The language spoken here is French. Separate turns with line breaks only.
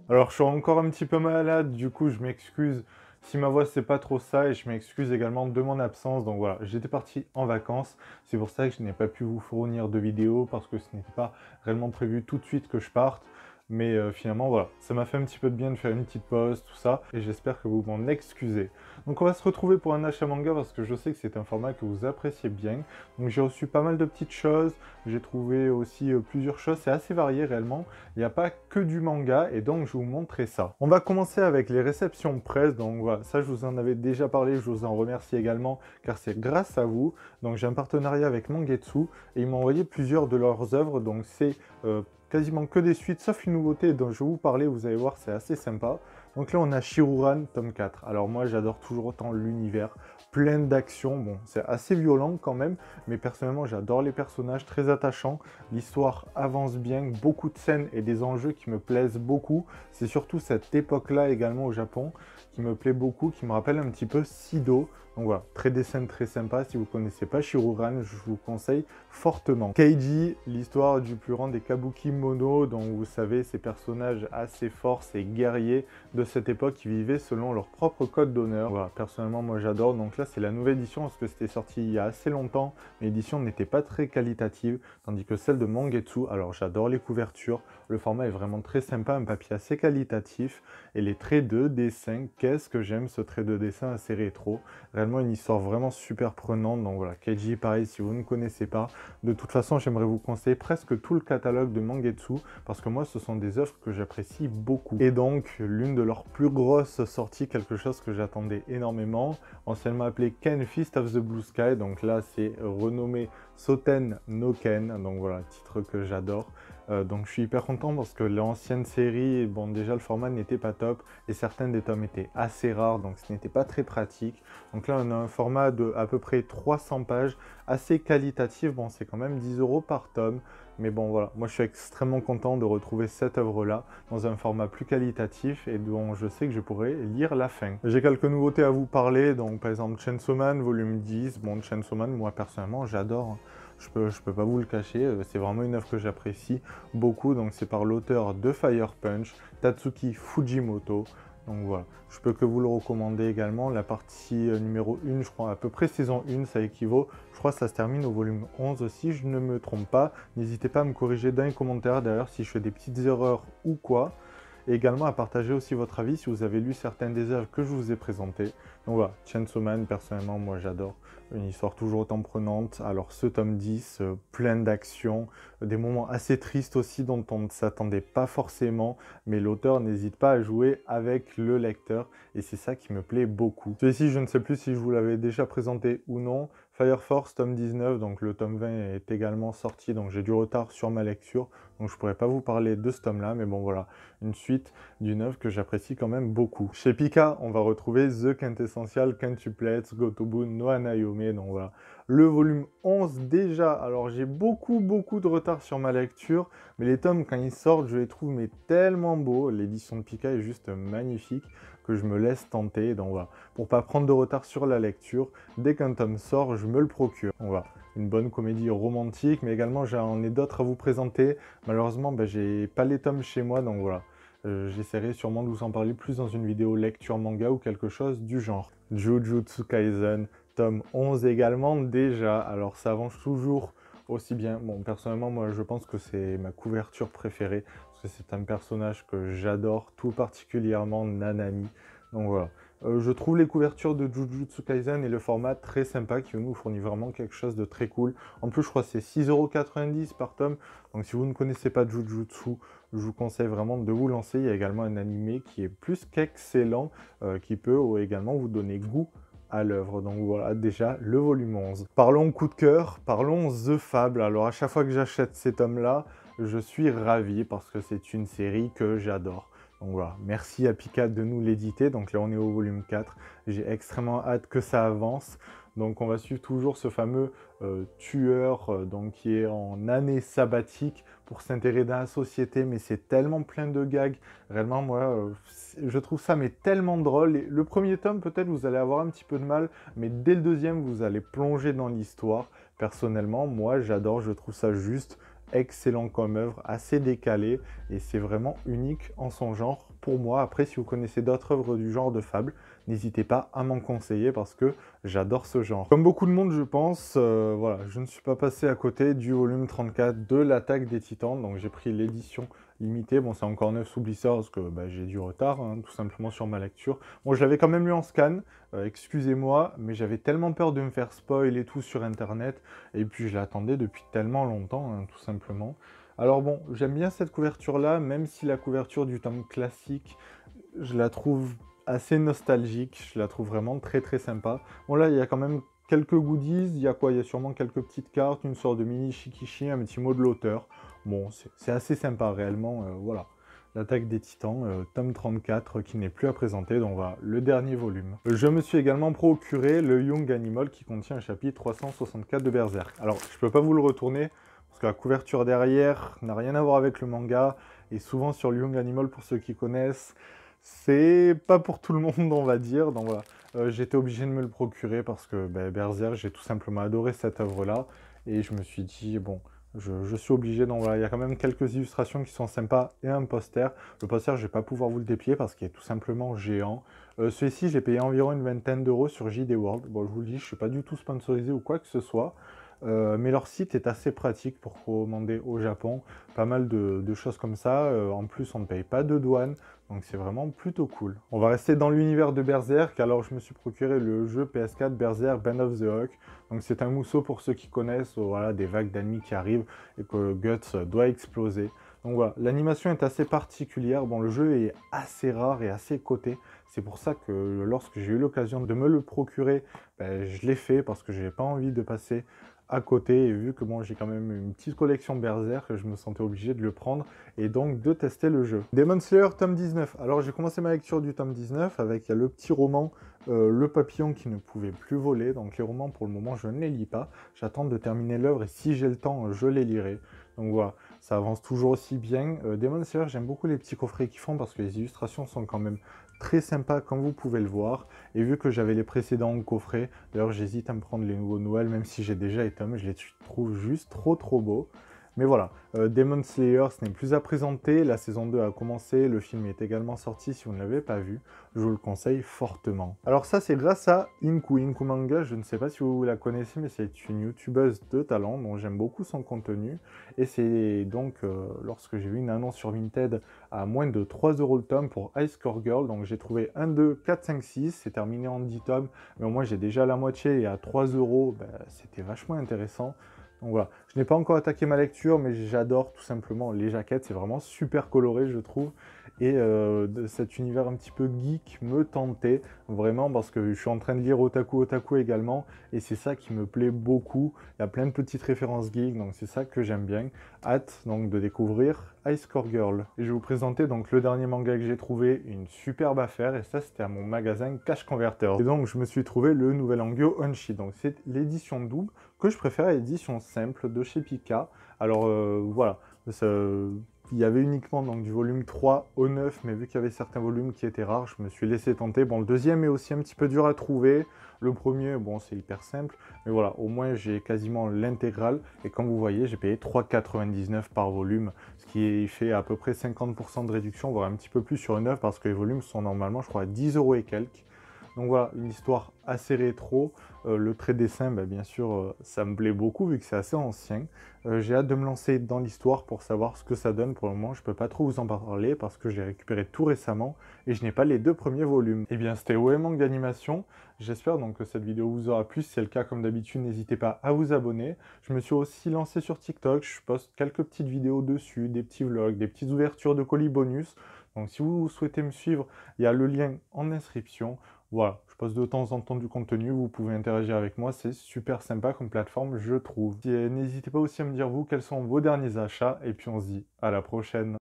Alors, je suis encore un petit peu malade, du coup, je m'excuse si ma voix c'est pas trop ça et je m'excuse également de mon absence. Donc voilà, j'étais parti en vacances. C'est pour ça que je n'ai pas pu vous fournir de vidéos parce que ce n'était pas réellement prévu tout de suite que je parte. Mais finalement, voilà, ça m'a fait un petit peu de bien de faire une petite pause, tout ça, et j'espère que vous m'en excusez. Donc on va se retrouver pour un achat manga parce que je sais que c'est un format que vous appréciez bien. Donc j'ai reçu pas mal de petites choses, j'ai trouvé aussi plusieurs choses, c'est assez varié réellement. Il n'y a pas que du manga et donc je vais vous montrer ça. On va commencer avec les réceptions presse, donc voilà, ça je vous en avais déjà parlé, je vous en remercie également car c'est grâce à vous. Donc j'ai un partenariat avec Mangetsu et ils m'ont envoyé plusieurs de leurs œuvres, donc c'est quasiment que des suites, sauf une nouveauté dont je vais vous parler, vous allez voir, c'est assez sympa. Donc là, on a Shiruran, tome 4. Alors moi, j'adore toujours autant l'univers, plein d'actions. Bon, c'est assez violent quand même, mais personnellement, j'adore les personnages, très attachants. L'histoire avance bien, beaucoup de scènes et des enjeux qui me plaisent beaucoup. C'est surtout cette époque-là également au Japon qui me plaît beaucoup, qui me rappelle un petit peu Sido. Donc voilà, très des scènes très sympas. Si vous ne connaissez pas Shiruran, je vous conseille fortement. Keiji, l'histoire du plus grand des Kabuki Mono, dont vous savez, ces personnages assez forts, ces guerriers de cette époque qui vivaient selon leur propre code d'honneur. Voilà, personnellement, moi j'adore. Donc là, c'est la nouvelle édition parce que c'était sorti il y a assez longtemps, mais l'édition n'était pas très qualitative, tandis que celle de Mangetsu, alors j'adore les couvertures, le format est vraiment très sympa, un papier assez qualitatif, et les traits de dessin, qu'est-ce que j'aime ce trait de dessin assez rétro, réellement une histoire vraiment super prenante. Donc voilà, Keiji, pareil, si vous ne connaissez pas, de toute façon, j'aimerais vous conseiller presque tout le catalogue de Mangetsu, parce que moi, ce sont des œuvres que j'apprécie beaucoup. Et donc, l'une de leurs plus grosses sorties, quelque chose que j'attendais énormément, anciennement appelé Ken Fist of the Blue Sky, donc là, c'est renommé Soten no Ken, donc voilà, titre que j'adore. Donc je suis hyper content parce que l'ancienne série, bon déjà le format n'était pas top et certains des tomes étaient assez rares, donc ce n'était pas très pratique. Donc là on a un format de à peu près 300 pages, assez qualitatif, bon c'est quand même 10 € par tome, mais bon voilà, moi je suis extrêmement content de retrouver cette œuvre-là dans un format plus qualitatif et dont je sais que je pourrai lire la fin. J'ai quelques nouveautés à vous parler, donc par exemple Chainsaw Man volume 10, bon Chainsaw Man moi personnellement j'adore, hein. Je peux pas vous le cacher, c'est vraiment une œuvre que j'apprécie beaucoup, donc c'est par l'auteur de Fire Punch, Tatsuki Fujimoto. Donc voilà, je peux que vous le recommander également. La partie numéro 1, je crois, à peu près saison 1, ça équivaut. Je crois que ça se termine au volume 11 si je ne me trompe pas. N'hésitez pas à me corriger dans les commentaires d'ailleurs si je fais des petites erreurs ou quoi. Et également à partager aussi votre avis si vous avez lu certaines des œuvres que je vous ai présentées. Donc voilà, Chainsaw Man, personnellement, moi j'adore. Une histoire toujours autant prenante. Alors ce tome 10, plein d'actions, des moments assez tristes aussi dont on ne s'attendait pas forcément, mais l'auteur n'hésite pas à jouer avec le lecteur et c'est ça qui me plaît beaucoup. Celui-ci, je ne sais plus si je vous l'avais déjà présenté ou non. Fire Force, tome 19, donc le tome 20 est également sorti, donc j'ai du retard sur ma lecture, donc je ne pourrais pas vous parler de ce tome-là, mais bon voilà, une suite d'une œuvre que j'apprécie quand même beaucoup. Chez Pika, on va retrouver The Quintessential Quintuplets Gotobu no Hanayome, donc voilà. Le volume 11 déjà, alors j'ai beaucoup de retard sur ma lecture, mais les tomes quand ils sortent, je les trouve mais tellement beaux, l'édition de Pika est juste magnifique, que je me laisse tenter, donc voilà. Pour pas prendre de retard sur la lecture, dès qu'un tome sort, je me le procure, donc voilà. Une bonne comédie romantique, mais également j'en ai d'autres à vous présenter. Malheureusement, j'ai pas les tomes chez moi, donc voilà. J'essaierai sûrement de vous en parler plus dans une vidéo lecture manga ou quelque chose du genre. Jujutsu Kaisen, tome 11 également déjà, alors ça avance toujours aussi bien. Bon, personnellement, moi je pense que c'est ma couverture préférée, parce que c'est un personnage que j'adore, tout particulièrement Nanami. Donc voilà. Je trouve les couvertures de Jujutsu Kaisen et le format très sympa qui nous fournit vraiment quelque chose de très cool. En plus, je crois que c'est 6,90 € par tome. Donc si vous ne connaissez pas Jujutsu, je vous conseille vraiment de vous lancer. Il y a également un animé qui est plus qu'excellent, qui peut également vous donner goût à l'œuvre. Donc voilà, déjà le volume 11. Parlons coup de cœur, parlons The Fable. Alors à chaque fois que j'achète ces tomes-là, je suis ravi parce que c'est une série que j'adore. Donc voilà, merci à Pika de nous l'éditer. Donc là, on est au volume 4. J'ai extrêmement hâte que ça avance. Donc on va suivre toujours ce fameux tueur donc, qui est en année sabbatique pour s'intégrer dans la société. Mais c'est tellement plein de gags. Réellement, moi, je trouve ça mais tellement drôle. Et le premier tome, peut-être, vous allez avoir un petit peu de mal. Mais dès le deuxième, vous allez plonger dans l'histoire. Personnellement, moi, j'adore. Je trouve ça juste excellent comme œuvre, assez décalé, et c'est vraiment unique en son genre pour moi. Après, si vous connaissez d'autres œuvres du genre de fable, n'hésitez pas à m'en conseiller parce que j'adore ce genre. Comme beaucoup de monde, je pense, voilà, je ne suis pas passé à côté du volume 34 de l'Attaque des Titans, donc j'ai pris l'édition limitée. Bon, c'est encore neuf sous Blister parce que bah, j'ai du retard, hein, tout simplement sur ma lecture. Bon, je l'avais quand même lu en scan, excusez-moi, mais j'avais tellement peur de me faire spoil et tout sur internet, et puis je l'attendais depuis tellement longtemps, hein, tout simplement. Alors bon, j'aime bien cette couverture-là, même si la couverture du tome classique, je la trouve assez nostalgique, je la trouve vraiment très très sympa. Bon là, il y a quand même quelques goodies, il y a quoi? Il y a sûrement quelques petites cartes, une sorte de mini shikishi, un petit mot de l'auteur. Bon, c'est assez sympa réellement, voilà. L'Attaque des Titans, tome 34, qui n'est plus à présenter, donc voilà, le dernier volume. Je me suis également procuré le Young Animal qui contient un chapitre 364 de Berserk. Alors, je peux pas vous le retourner, parce que la couverture derrière n'a rien à voir avec le manga, et souvent sur le Young Animal, pour ceux qui connaissent, c'est pas pour tout le monde, on va dire, donc voilà. J'étais obligé de me le procurer parce que Berserk, j'ai tout simplement adoré cette œuvre-là, et je me suis dit, bon, je suis obligé, donc voilà, il y a quand même quelques illustrations qui sont sympas et un poster. Le poster, je vais pas pouvoir vous le déplier parce qu'il est tout simplement géant. Celui-ci, j'ai payé environ une vingtaine d'euros sur JD World. Bon, je vous le dis, je suis pas du tout sponsorisé ou quoi que ce soit. Mais leur site est assez pratique pour commander au Japon. Pas mal de choses comme ça. En plus, on ne paye pas de douane. Donc c'est vraiment plutôt cool. On va rester dans l'univers de Berserk. Alors je me suis procuré le jeu PS4 Berserk Band of the Hawk. Donc c'est un mousseau pour ceux qui connaissent, voilà, des vagues d'ennemis qui arrivent et que Guts doit exploser. Donc voilà, l'animation est assez particulière. Bon, le jeu est assez rare et assez coté. C'est pour ça que lorsque j'ai eu l'occasion de me le procurer, je l'ai fait parce que je n'ai pas envie de passer à côté, et vu que bon, j'ai quand même une petite collection Berserk, je me sentais obligé de le prendre et donc de tester le jeu. Demon Slayer tome 19. Alors j'ai commencé ma lecture du tome 19 avec le petit roman Le papillon qui ne pouvait plus voler. Donc les romans pour le moment je ne les lis pas, j'attends de terminer l'œuvre et si j'ai le temps je les lirai. Donc voilà, ça avance toujours aussi bien. Demon Slayer, j'aime beaucoup les petits coffrets qu'ils font parce que les illustrations sont quand même très sympa comme vous pouvez le voir, et vu que j'avais les précédents coffrets, d'ailleurs j'hésite à me prendre les nouveaux Noël même si j'ai déjà les tomes, je les trouve juste trop beaux. Mais voilà, Demon Slayer, ce n'est plus à présenter, la saison 2 a commencé, le film est également sorti si vous ne l'avez pas vu, je vous le conseille fortement. Alors ça c'est grâce à Inku Manga, je ne sais pas si vous la connaissez, mais c'est une youtubeuse de talent dont j'aime beaucoup son contenu, et c'est donc lorsque j'ai vu une annonce sur Vinted à moins de 3 € le tome pour High Score Girl, donc j'ai trouvé 1, 2, 4, 5, 6, c'est terminé en 10 tomes, mais au moins j'ai déjà la moitié et à 3 €, c'était vachement intéressant. Donc voilà, je n'ai pas encore attaqué ma lecture, mais j'adore tout simplement les jaquettes, c'est vraiment super coloré je trouve. Et de cet univers un petit peu geek me tentait, vraiment, parce que je suis en train de lire Otaku Otaku également, et c'est ça qui me plaît beaucoup. Il y a plein de petites références geek, donc c'est ça que j'aime bien. Hâte donc de découvrir High Score Girl. Et je vais vous présenter donc le dernier manga que j'ai trouvé, une superbe affaire, et ça c'était à mon magasin Cash Converter. Et donc je me suis trouvé le nouvel Hangyo Onshi, donc c'est l'édition double, que je préfère à l'édition simple de chez Pika. Alors voilà, il y avait uniquement donc, du volume 3 au 9, mais vu qu'il y avait certains volumes qui étaient rares, je me suis laissé tenter. Bon, le deuxième est aussi un petit peu dur à trouver. Le premier, bon, c'est hyper simple. Mais voilà, au moins, j'ai quasiment l'intégrale. Et comme vous voyez, j'ai payé 3,99 par volume, ce qui fait à peu près 50% de réduction, voire un petit peu plus sur une œuvre, parce que les volumes sont normalement, je crois, à 10 € et quelques. Donc voilà, une histoire assez rétro. Le trait dessin, bien sûr, ça me plaît beaucoup vu que c'est assez ancien. J'ai hâte de me lancer dans l'histoire pour savoir ce que ça donne. Pour le moment, je ne peux pas trop vous en parler parce que j'ai récupéré tout récemment et je n'ai pas les 2 premiers volumes. Et bien, c'était OM d'animation. J'espère donc que cette vidéo vous aura plu. Si c'est le cas, comme d'habitude, n'hésitez pas à vous abonner. Je me suis aussi lancé sur TikTok. Je poste quelques petites vidéos dessus, des petits vlogs, des petites ouvertures de colis bonus. Donc si vous souhaitez me suivre, il y a le lien en inscription. Voilà, je poste de temps en temps du contenu, vous pouvez interagir avec moi, c'est super sympa comme plateforme, je trouve. N'hésitez pas aussi à me dire vous quels sont vos derniers achats, et puis on se dit à la prochaine.